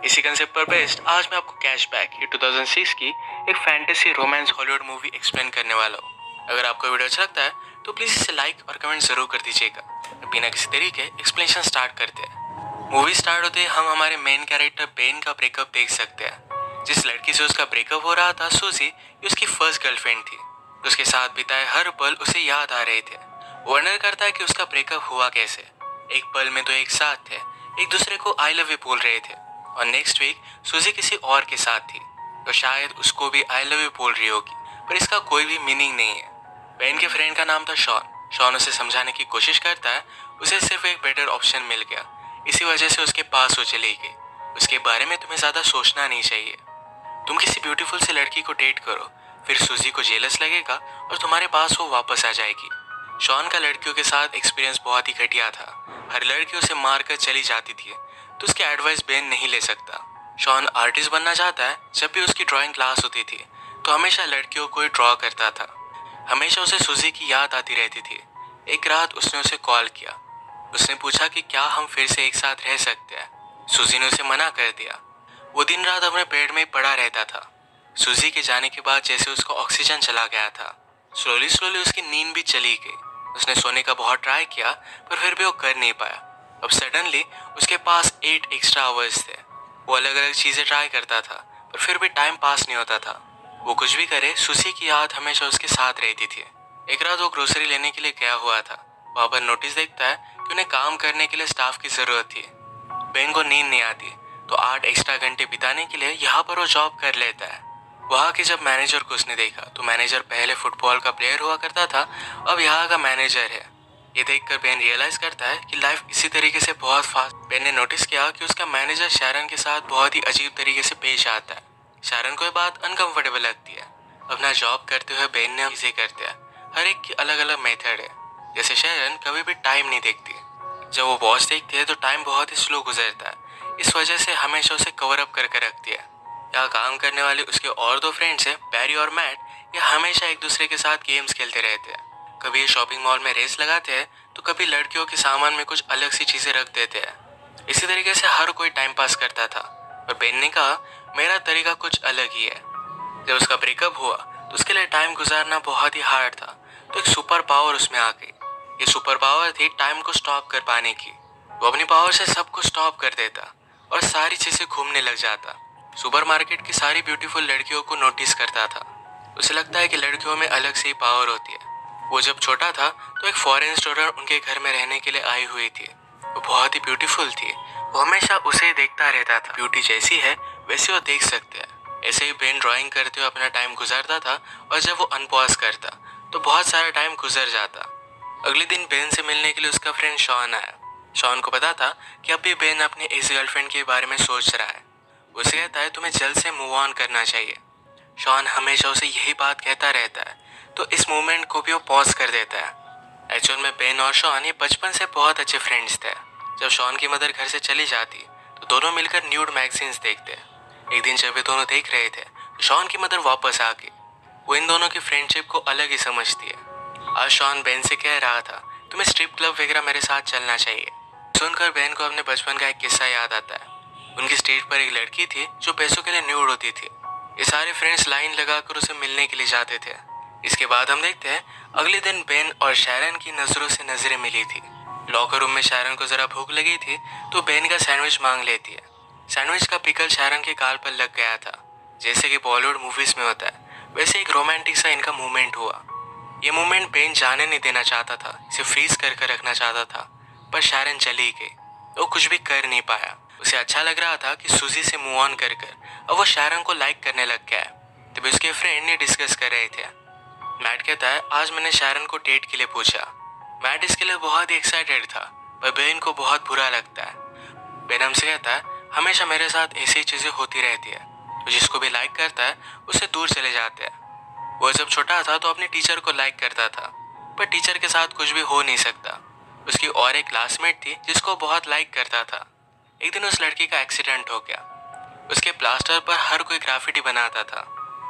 इसी कंसेप्ट पर बेस्ड आज मैं आपको कैशबैक ये 2006 की एक fantasy romance Hollywood movie explain करने वाला हूँ। अगर आपको वीडियो अच्छा लगता है तो प्लीज इसे लाइक और कमेंट जरूर कर दीजिएगा। बिना किसी तरीके एक्सप्लेनेशन स्टार्ट करते हैं। मूवी स्टार्ट होते ही हम हमारे मेन कैरेक्टर बेन का ब्रेकअप देख सकते हैं। जिस लड़की से उसका ब्रेकअप हो रहा था सूजी, ये उसकी फर्स्ट गर्लफ्रेंड थी। उसके साथ बिताए हर पल उसे याद आ रहे थे। वर्णन करता है कि उसका ब्रेकअप हुआ कैसे। एक पल में तो एक साथ थे, एक दूसरे को आई लव यू बोल रहे थे, और नेक्स्ट वीक सूजी किसी और के साथ थी, तो शायद उसको भी आई लव यू बोल रही होगी, पर इसका कोई भी मीनिंग नहीं है। बेन के फ्रेंड का नाम था शॉन। शॉन उसे समझाने की कोशिश करता है, उसे सिर्फ एक बेटर ऑप्शन मिल गया, इसी वजह से उसके पास वो चली गई। उसके बारे में तुम्हें ज्यादा सोचना नहीं चाहिए। तुम किसी ब्यूटीफुल सी लड़की को डेट करो, फिर सूजी को जेलस लगेगा और तुम्हारे पास वो वापस आ जाएगी। शॉन का लड़कियों के साथ एक्सपीरियंस बहुत ही घटिया था। हर लड़की उसे मार कर चली जाती थी, तो उसकी एडवाइस बेन नहीं ले सकता। शॉन आर्टिस्ट बनना चाहता है। जब भी उसकी ड्राइंग क्लास होती थी तो हमेशा लड़कियों को ही ड्रॉ करता था। हमेशा उसे सूजी की याद आती रहती थी। एक रात उसने उसे कॉल किया। उसने पूछा कि क्या हम फिर से एक साथ रह सकते हैं। सूजी ने उसे मना कर दिया। वो दिन रात अपने बेड में ही पड़ा रहता था। सूजी के जाने के बाद जैसे उसका ऑक्सीजन चला गया था, स्लोली स्लोली उसकी नींद भी चली गई। उसने सोने का बहुत ट्राई किया, पर फिर भी वो कर नहीं पाया। अब सडनली उसके पास 8 एक्स्ट्रा आवर्स थे। वो अलग अलग चीजें ट्राई करता था, पर फिर भी टाइम पास नहीं होता था। वो कुछ भी करे, सूजी की याद हमेशा उसके साथ रहती थी। एक रात वो ग्रोसरी लेने के लिए गया हुआ था। वहां पर नोटिस देखता है कि उन्हें काम करने के लिए स्टाफ की जरूरत थी। बेन को नींद नहीं आती, तो 8 एक्स्ट्रा घंटे बिताने के लिए यहाँ पर वो जॉब कर लेता है। वहाँ के जब मैनेजर को उसने देखा, तो मैनेजर पहले फुटबॉल का प्लेयर हुआ करता था, अब यहाँ का मैनेजर है। ये देखकर बेन रियलाइज करता है कि लाइफ इसी तरीके से बहुत फास्ट। बेन ने नोटिस किया कि उसका मैनेजर शैरन के साथ बहुत ही अजीब तरीके से पेश आता है। शैरन को ये बात अनकंफर्टेबल लगती है। अपना जॉब करते हुए बेन ने चीजें करते हैं, हर एक की अलग अलग मेथड है। जैसे शैरन कभी भी टाइम नहीं देखती। जब वो वॉच देखती है तो टाइम बहुत ही स्लो गुजरता है। इस वजह से हमेशा उसे कवर अप करके रखती है। यहाँ काम करने वाले उसके और 2 फ्रेंड्स हैं, बैरी और मैट। ये हमेशा एक दूसरे के साथ गेम्स खेलते रहते हैं। कभी ये शॉपिंग मॉल में रेस लगाते हैं, तो कभी लड़कियों के सामान में कुछ अलग सी चीजें रख देते हैं। इसी तरीके से हर कोई टाइम पास करता था। और बेन ने कहा, मेरा तरीका कुछ अलग ही है। जब उसका ब्रेकअप हुआ तो उसके लिए टाइम गुजारना बहुत ही हार्ड था, तो एक सुपर पावर उसमें आ गई। ये सुपर पावर थी टाइम को स्टॉप कर पाने की। वो अपनी पावर से सब कुछ स्टॉप कर देता और सारी चीजें घूमने लग जाता। सुपरमार्केट की सारी ब्यूटीफुल लड़कियों को नोटिस करता था। उसे लगता है कि लड़कियों में अलग से ही पावर होती है। वो जब छोटा था तो एक फॉरेन स्टूडेंट उनके घर में रहने के लिए आई हुई थी। वो बहुत ही ब्यूटीफुल थी। वो हमेशा उसे ही देखता रहता था। ब्यूटी जैसी है वैसे वो देख सकते हैं। ऐसे ही बेन ड्राइंग करते हुए अपना टाइम गुजारता था, और जब वो अनपॉज करता तो बहुत सारा टाइम गुजर जाता। अगले दिन बेन से मिलने के लिए उसका फ्रेंड शॉन आया। शॉन को पता था कि अभी बेन अपनी इस गर्लफ्रेंड के बारे में सोच रहा है। उसे कहता है तुम्हें जल्द से मूव ऑन करना चाहिए। शॉन हमेशा उसे यही बात कहता रहता है, तो इस मोमेंट को भी वो पॉज कर देता है। एक्चुअल में बेन और शॉन ये बचपन से बहुत अच्छे फ्रेंड्स थे। जब शॉन की मदर घर से चली जाती तो दोनों मिलकर न्यूड मैगजीन्स देखते। एक दिन जब वे दोनों देख रहे थे तो शॉन की मदर वापस आ गई। वो इन दोनों की फ्रेंडशिप को अलग ही समझती है। आज शॉन बेन से कह रहा था, तुम्हें स्ट्रिप क्लब वगैरह मेरे साथ चलना चाहिए। सुनकर बेन को अपने बचपन का एक किस्सा याद आता है। उनकी स्टेज पर एक लड़की थी जो पैसों के लिए न्यूड होती थी। ये सारे फ्रेंड्स लाइन लगाकर उसे मिलने के लिए जाते थे। इसके बाद हम देखते हैं अगले दिन बेन और शैरन की नजरों से नजरें मिली थी। लॉकर रूम में शैरन को जरा भूख लगी थी, तो बेन का सैंडविच मांग लेती है। सैंडविच का पिकल शैरन के गाल पर लग गया था। जैसे कि बॉलीवुड मूवीज में होता है, वैसे एक रोमांटिक सा इनका मूवमेंट हुआ। ये मूवमेंट बेन जाने नहीं देना चाहता था, इसे फ्रीज कर रखना चाहता था, पर शैरन चली गई। वो कुछ भी कर नहीं पाया। उसे अच्छा लग रहा था कि सूजी से मूव ऑन कर अब वो शैरन को लाइक करने लग गया है। तभी उसके फ्रेंड ने डिस्कस कर रहे थे। मैट कहता है, आज मैंने शैरन को डेट के लिए पूछा। मैट इसके लिए बहुत ही एक्साइटेड था, पर बेन को बहुत बुरा लगता है। बेन हमसे कहता है, हमेशा मेरे साथ ऐसी चीजें होती रहती है, तो जिसको भी लाइक करता है उससे दूर चले जाते हैं। वो जब छोटा था तो अपने टीचर को लाइक करता था, पर टीचर के साथ कुछ भी हो नहीं सकता। उसकी और एक क्लासमेट थी जिसको बहुत लाइक करता था। एक दिन उस लड़की का एक्सीडेंट हो गया। उसके प्लास्टर पर हर कोई ग्राफिटी बनाता था।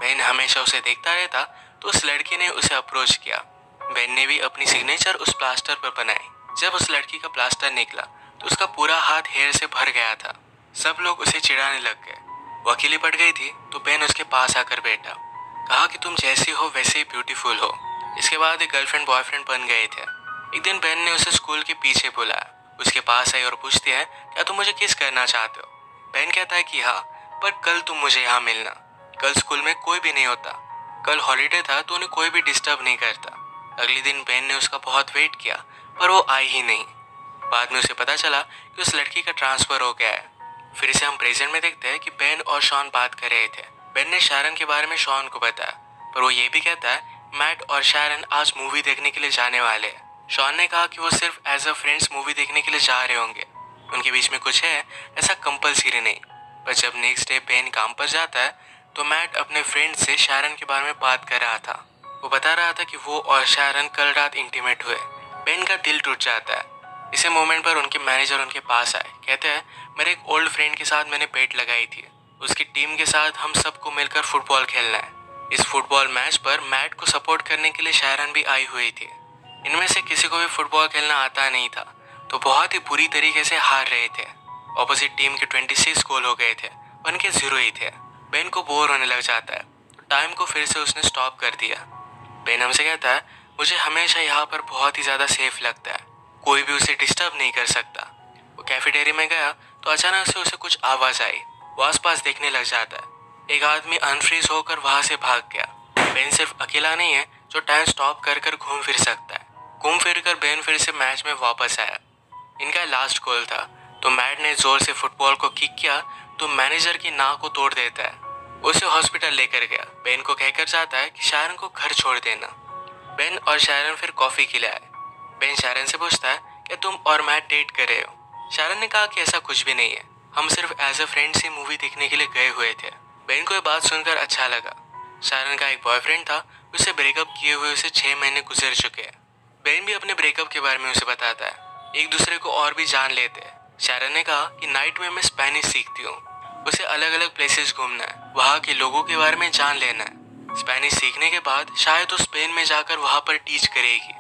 बेन हमेशा उसे देखता रहता, तो उस लड़की ने उसे अप्रोच किया। बेन ने भी अपनी सिग्नेचर उस प्लास्टर पर बनाई। जब उस लड़की का प्लास्टर निकला तो उसका पूरा हाथ हेयर से भर गया था। सब लोग उसे चिढ़ाने लग गए। वो अकेली पड़ गई थी तो बेन उसके पास आकर बैठा, कहा कि तुम जैसी हो वैसे ही ब्यूटीफुल हो। इसके बाद एक गर्लफ्रेंड बॉयफ्रेंड बन गए थे। एक दिन बेन ने उसे स्कूल के पीछे बुलाया, उसके पास आई और पूछती है, क्या तुम मुझे किस करना चाहते हो? बेन कहता है कि हाँ, पर कल तुम मुझे यहाँ मिलना। कल स्कूल में कोई भी नहीं होता। कल हॉलीडे था तो उन्हें कोई भी डिस्टर्ब नहीं करता। अगले दिन बेन ने उसका बहुत वेट किया पर वो आई ही नहीं। बाद में उसे पता चला कि उस लड़की का ट्रांसफर हो गया है। फिर से हम प्रेजेंट में देखते हैं कि बेन और शॉन बात कर रहे थे। बेन ने शारन के बारे में शॉन को बताया, पर वो ये भी कहता है मैट और शारन आज मूवी देखने के लिए जाने वाले हैं। शॉन ने कहा कि वो सिर्फ एज अ फ्रेंड्स मूवी देखने के लिए जा रहे होंगे, उनके बीच में कुछ है ऐसा कंपल्सरी नहीं। पर जब नेक्स्ट डे बेन काम पर जाता है तो मैट अपने फ्रेंड से शारन के बारे में बात कर रहा था। वो बता रहा था कि वो और शारन कल रात इंटीमेट हुए। बेन का दिल टूट जाता है। इसी मोमेंट पर उनके मैनेजर उनके पास आए, कहते हैं मेरे एक ओल्ड फ्रेंड के साथ मैंने पेट लगाई थी, उसकी टीम के साथ हम सबको मिलकर फुटबॉल खेलना है। इस फुटबॉल मैच पर मैट को सपोर्ट करने के लिए शारन भी आई हुई थी। इनमें से किसी को भी फुटबॉल खेलना आता नहीं था, तो बहुत ही बुरी तरीके से हार रहे थे। ऑपोजिट टीम के 26 गोल हो गए थे, उनके 0 ही थे। बेन को बोर होने लग जाता है। टाइम को फिर से उसने स्टॉप कर दिया। बेन हमसे कहता है, मुझे हमेशा यहाँ पर बहुत ही ज़्यादा सेफ लगता है, कोई भी उसे डिस्टर्ब नहीं कर सकता। वो कैफेटेरिया में गया तो अचानक से उसे कुछ आवाज़ आई। वो आसपास देखने लग जाता है। एक आदमी अनफ्रीज होकर वहाँ से भाग गया। बेन सिर्फ अकेला नहीं है जो टाइम स्टॉप कर कर घूम फिर सकता है। घूम फिर कर बेन फिर से मैच में वापस आया। इनका लास्ट गोल था तो मैट ने जोर से फुटबॉल को किक किया तो मैनेजर की नाक को तोड़ देता है। उसे हॉस्पिटल लेकर गया। बेन को कहकर जाता है कि शारन को घर छोड़ देना। बेन और शारन फिर कॉफी के लिए आए। बेन शारन से पूछता है कि तुम और मैट डेट कर रहे हो? शारन ने कहा कि ऐसा कुछ भी नहीं है, हम सिर्फ एज अ फ्रेंड्स ही मूवी देखने के लिए गए हुए थे। बेन को ये बात सुनकर अच्छा लगा। शारन का एक बॉयफ्रेंड था, उससे ब्रेकअप किए हुए उसे 6 महीने गुजर चुके हैं। बेन भी अपने ब्रेकअप के बारे में उसे बताता है। एक दूसरे को और भी जान लेते हैं। शारन ने कहा कि नाइट में मैं स्पेनिश सीखती हूँ, उसे अलग अलग प्लेसेस घूमना है, वहाँ के लोगों के बारे में जान लेना है। स्पेनिश सीखने के बाद शायद वो स्पेन में जाकर वहाँ पर टीच करेगी।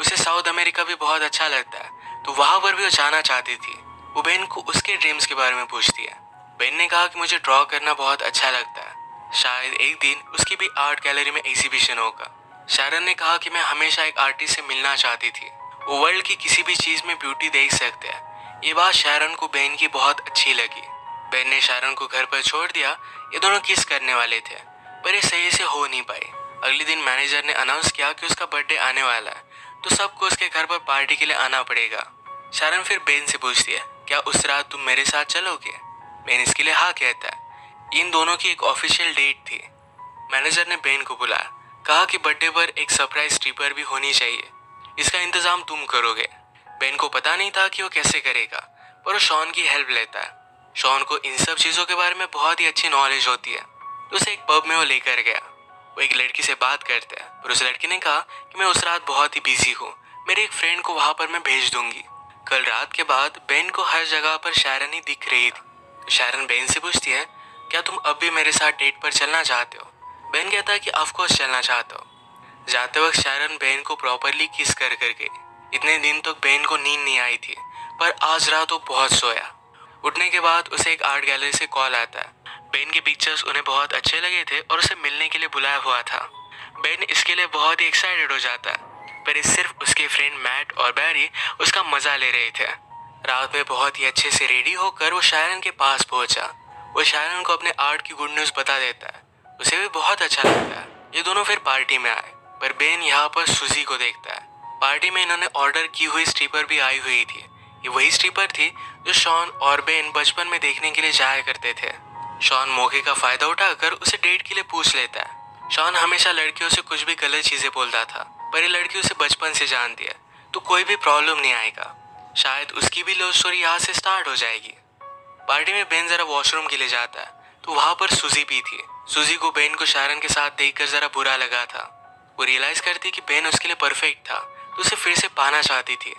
उसे साउथ अमेरिका भी बहुत अच्छा लगता है तो वहाँ पर भी वो जाना चाहती थी। वो बेन को उसके ड्रीम्स के बारे में पूछती है। बेन ने कहा कि मुझे ड्रॉ करना बहुत अच्छा लगता है, शायद एक दिन उसकी भी आर्ट गैलरी में एग्जीबिशन होगा। शारन ने कहा कि मैं हमेशा एक आर्टिस्ट से मिलना चाहती थी, वो वर्ल्ड की किसी भी चीज़ में ब्यूटी देख सकते हैं। ये बात शारन को बेन की बहुत अच्छी लगी। बेन ने शारन को घर पर छोड़ दिया। ये दोनों किस करने वाले थे पर ये सही से हो नहीं पाई। अगले दिन मैनेजर ने अनाउंस किया कि उसका बर्थडे आने वाला है तो सबको उसके घर पर पार्टी के लिए आना पड़ेगा। शारन फिर बेन से पूछती है, क्या उस रात तुम मेरे साथ चलोगे? बेन इसके लिए हाँ कहता है। इन दोनों की एक ऑफिशियल डेट थी। मैनेजर ने बेन को बुलाया, कहा कि बर्थडे पर एक सरप्राइज स्ट्रिपर भी होनी चाहिए, इसका इंतजाम तुम करोगे। बेन को पता नहीं था कि वो कैसे करेगा, पर वो शॉन की हेल्प लेता है। शॉन को इन सब चीज़ों के बारे में बहुत ही अच्छी नॉलेज होती है तो उसे एक पब में वो लेकर गया। वो एक लड़की से बात करते हैं पर उस लड़की ने कहा कि मैं उस रात बहुत ही बिजी हूँ, मेरे एक फ्रेंड को वहाँ पर मैं भेज दूंगी। कल रात के बाद बेन को हर जगह पर शारन ही दिख रही थी। तो शारन बेन से पूछती है, क्या तुम अब भी मेरे साथ डेट पर चलना चाहते हो? बेन कहता है कि ऑफकोर्स चलना चाहता हो। जाते वक्त शारन बेन को प्रॉपरली किस कर कर गई। इतने दिन तक बेन को नींद नहीं आई थी पर आज रात वो बहुत सोया। उठने के बाद उसे एक आर्ट गैलरी से कॉल आता है। बेन के पिक्चर्स उन्हें बहुत अच्छे लगे थे और उसे मिलने के लिए बुलाया हुआ था। बेन इसके लिए बहुत ही एक्साइटेड हो जाता है पर इस सिर्फ उसके फ्रेंड मैट और बैरी उसका मजा ले रहे थे। रात में बहुत ही अच्छे से रेडी होकर वो शारन के पास पहुंचा। वो शारन को अपने आर्ट की गुड न्यूज़ बता देता है, उसे भी बहुत अच्छा लगता है। ये दोनों फिर पार्टी में आए पर बेन यहाँ पर सुजी को देखता है। पार्टी में इन्होंने ऑर्डर की हुई स्ट्रिपर भी आई हुई थी। ये वही स्ट्रिपर थी जो शॉन और बेन बचपन में देखने के लिए जाया करते थे। शॉन मौके का फायदा उठाकर उसे डेट के लिए पूछ लेता है। शॉन हमेशा लड़कियों से कुछ भी गलत चीजें बोलता था पर ये लड़की उसे बचपन से जानती है तो कोई भी प्रॉब्लम नहीं आएगा। शायद उसकी भी लव स्टोरी यहाँ से स्टार्ट हो जाएगी। पार्टी में बेन जरा वॉशरूम के लिए जाता है तो वहाँ पर सुजी भी थी। सुजी को बेन को शारन के साथ देखकर जरा बुरा लगा था। वो रियलाइज करती कि बेन उसके लिए परफेक्ट था तो उसे फिर से पाना चाहती थी।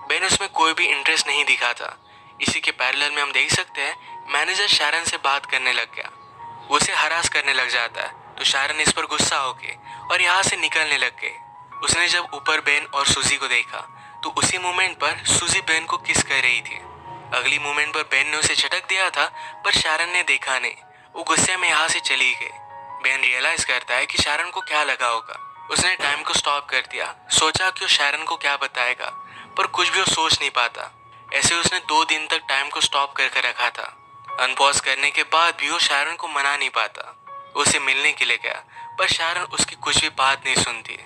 बेन उसमें कोई भी इंटरेस्ट नहीं दिखा था। इसी के पैरेलल में हम देख सकते हैं मैनेजर शारन से बात करने लग गया। वो उसे हरास करने लग जाता है तो शारन इस पर गुस्सा होके और यहाँ से निकलने लग गई। उसने जब ऊपर बेन और सुजी को देखा तो उसी मोमेंट पर सुजी बेन को किस कर रही थी। अगली मूवमेंट पर बेन ने उसे झटक दिया था, पर शारन ने देखा नहीं। वो गुस्से में यहाँ से चली गई। बेन रियलाइज करता है कि शारन को क्या लगा होगा। उसने टाइम को स्टॉप कर दिया, सोचा कि वो शारन को क्या बताएगा, पर कुछ भी वो सोच नहीं पाता। ऐसे उसने 2 दिन तक टाइम को स्टॉप करके रखा था। अनपॉज करने के बाद भी वो शारन को मना नहीं पाता। उसे मिलने के लिए गया, पर शारन उसकी कुछ भी बात नहीं सुनती।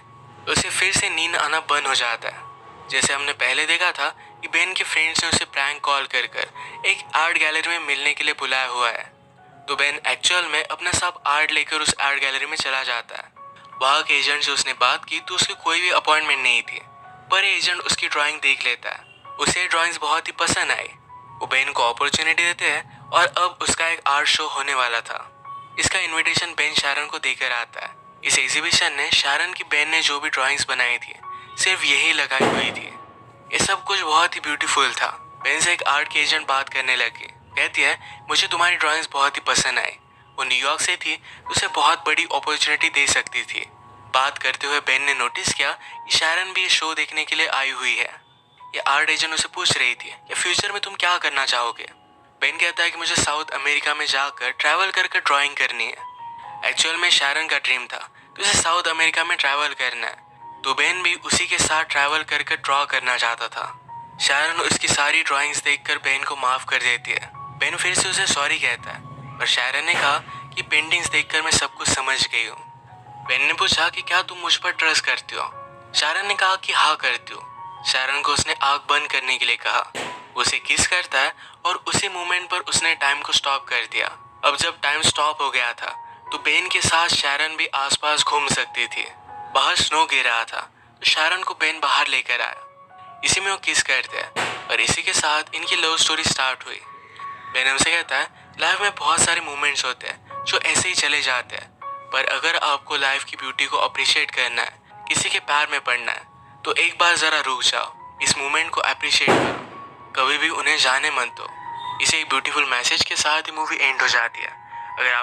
उसे फिर से नींद आना बंद हो जाता है। जैसे हमने पहले देखा था कि बेन के फ्रेंड्स ने उसे प्रैंक कॉल कर एक आर्ट गैलरी में मिलने के लिए बुलाया हुआ है। तो बेन एक्चुअल में अपना सब आर्ट लेकर उस आर्ट गैलरी में चला जाता है। वहाँ के एजेंट से उसने बात की तो उसकी कोई भी अपॉइंटमेंट नहीं थी, पर एजेंट उसकी ड्राइंग देख लेता है। उसे ड्राइंग्स बहुत ही पसंद आई। वो बेन को अपॉर्चुनिटी देते हैं और अब उसका एक आर्ट शो होने वाला था। इसका इनविटेशन बेन शारन को देकर आता है। इस एग्जीबिशन ने शारन की बेन ने जो भी ड्राइंग्स बनाई थी सिर्फ यही लगाई हुई थी। ये सब कुछ बहुत ही ब्यूटीफुल था। बेन से एक आर्ट की एजेंट बात करने लगी। कहती है, मुझे तुम्हारी ड्राइंग्स बहुत ही पसंद आई। वो न्यूयॉर्क से थी तो उसे बहुत बड़ी अपॉर्चुनिटी दे सकती थी। बात करते हुए बेन ने नोटिस किया कि शारन भी ये शो देखने के लिए आई हुई है। ये आर्ट एजेंट उसे पूछ रही थी कि फ्यूचर में तुम क्या करना चाहोगे। बेन कहता है कि मुझे साउथ अमेरिका में जाकर ट्रैवल करके ड्राइंग करनी है। एक्चुअल में शारन का ड्रीम था कि उसे साउथ अमेरिका में ट्रैवल करना है, तो बेन भी उसी के साथ ट्रैवल करके ड्रॉ करना चाहता था। शारन उसकी सारी ड्राइंग्स देखकर बेन को माफ कर देती है। बेन फिर से उसे सॉरी कहता है, पर शारन ने कहा कि पेंटिंग्स देखकर मैं सब कुछ समझ गई हूँ। बेन ने पूछा कि क्या तुम मुझ पर ट्रस्ट करती हो। शारन ने कहा कि हाँ करती हूँ। शारन को उसने आँख बंद करने के लिए कहा। उसे किस करता है और उसी मोमेंट पर उसने टाइम को स्टॉप कर दिया। अब जब टाइम स्टॉप हो गया था तो बेन के साथ शारन भी आसपास घूम सकती थी। बाहर स्नो गिर रहा था तो शारन को बेन बाहर लेकर आया। इसी में वो किस करते हैं और इसी के साथ इनकी लव स्टोरी स्टार्ट हुई। बेन हमसे कहता है, लाइफ में बहुत सारे मोमेंट्स होते हैं जो ऐसे ही चले जाते हैं, पर अगर आपको लाइफ की ब्यूटी को अप्रिशिएट करना है, किसी के प्यार में पड़ना है, तो एक बार ज़रा रुक जाओ, इस मोमेंट को अप्रिशिएट करो, कभी भी उन्हें जाने मत दो। इसे एक ब्यूटीफुल मैसेज के साथ ही मूवी एंड हो जाती है। अगर आप